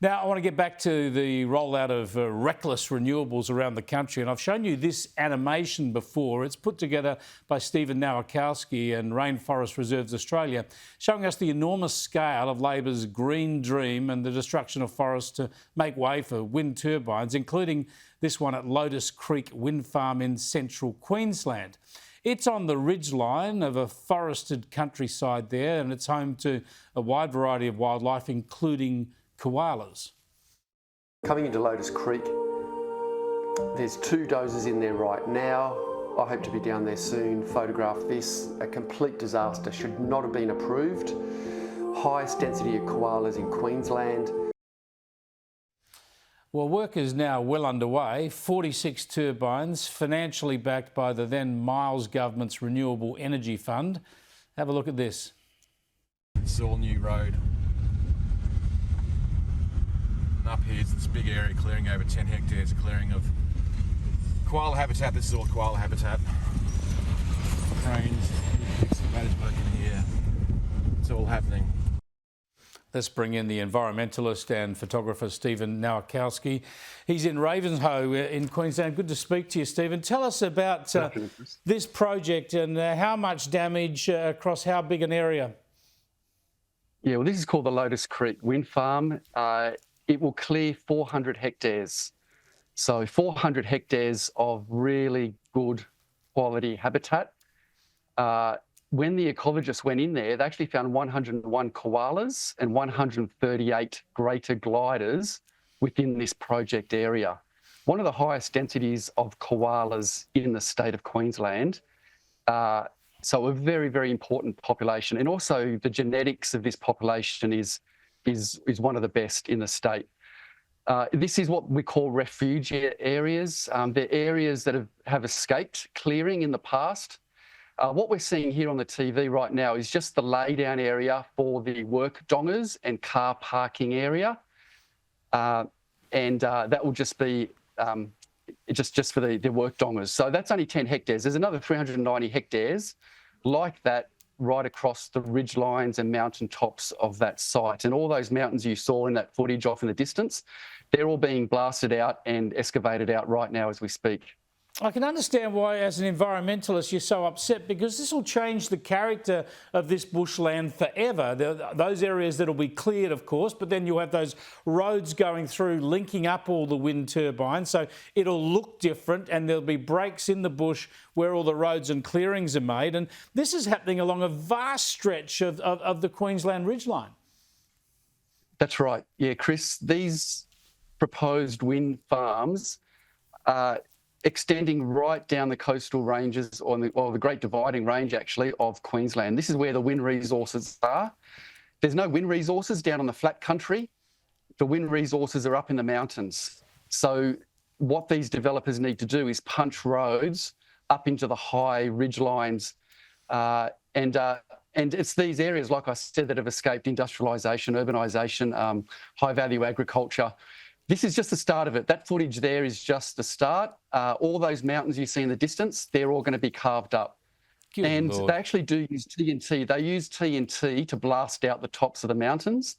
Now, I want to get back to the rollout of reckless renewables around the country, and I've shown you this animation before. It's put together by Steven Nowakowski and Rainforest Reserves Australia, showing us the enormous scale of Labor's green dream and the destruction of forests to make way for wind turbines, including this one at Lotus Creek Wind Farm in central Queensland. It's on the ridgeline of a forested countryside there, and it's home to a wide variety of wildlife, including koalas. Coming into Lotus Creek, there's 2 dozers in there right now. I hope to be down there soon, photograph this. A complete disaster, should not have been approved. Highest density of koalas in Queensland. Well, work is now well underway. 46 turbines, financially backed by the then Miles government's Renewable Energy Fund. Have a look at this. It's all new road. Up here is this big area clearing, over 10 hectares of clearing of koala habitat. This is all koala habitat. Cranes, managed work in here. It's all happening. Let's bring in the environmentalist and photographer Steven Nowakowski. He's in Ravenshoe in Queensland. Good to speak to you, Steven. Tell us about this project and how much damage across how big an area? Yeah, well, this is called the Lotus Creek Wind Farm. It will clear 400 hectares. So 400 hectares of really good quality habitat. When the ecologists went in there, they actually found 101 koalas and 138 greater gliders within this project area. One of the highest densities of koalas in the state of Queensland. So a very, very important population. And also the genetics of this population is one of the best in the state. This is what we call refuge areas. They're areas that have escaped clearing in the past. What we're seeing here on the TV right now is just the laydown area for the work dongers and car parking area. That will just be just for the work dongers. So that's only 10 hectares. There's another 390 hectares like that right across the ridge lines and mountain tops of that site. And all those mountains you saw in that footage off in the distance, they're all being blasted out and excavated out right now as we speak. I can understand why, as an environmentalist, you're so upset, because this will change the character of this bushland forever. Those areas that will be cleared, of course, but then you'll have those roads going through, linking up all the wind turbines. So it'll look different, and there'll be breaks in the bush where all the roads and clearings are made. And this is happening along a vast stretch of the Queensland ridgeline. That's right. Yeah, Chris, these proposed wind farms are extending right down the coastal ranges, or the Great Dividing Range, actually, of Queensland. This is where the wind resources are. There's no wind resources down on the flat country. The wind resources are up in the mountains. So what these developers need to do is punch roads up into the high ridge lines. And it's these areas, like I said, that have escaped industrialisation, urbanisation, high-value agriculture. This is just the start of it. That footage there is just the start. All those mountains you see in the distance, they're all going to be carved up. Good Lord. They actually do use TNT. They use TNT to blast out the tops of the mountains.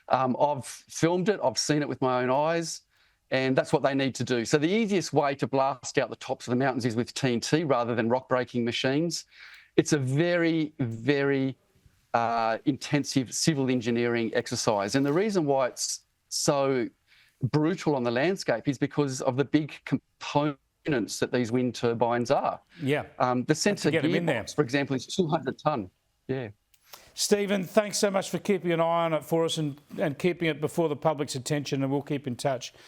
I've filmed it. I've seen it with my own eyes. And that's what they need to do. So the easiest way to blast out the tops of the mountains is with TNT rather than rock-breaking machines. It's a very, very intensive civil engineering exercise. And the reason why it's so brutal on the landscape is because of the big components that these wind turbines are. Yeah. The centre gearbox, for example, is 200 tonne. Yeah. Steven, thanks so much for keeping an eye on it for us and keeping it before the public's attention, and we'll keep in touch.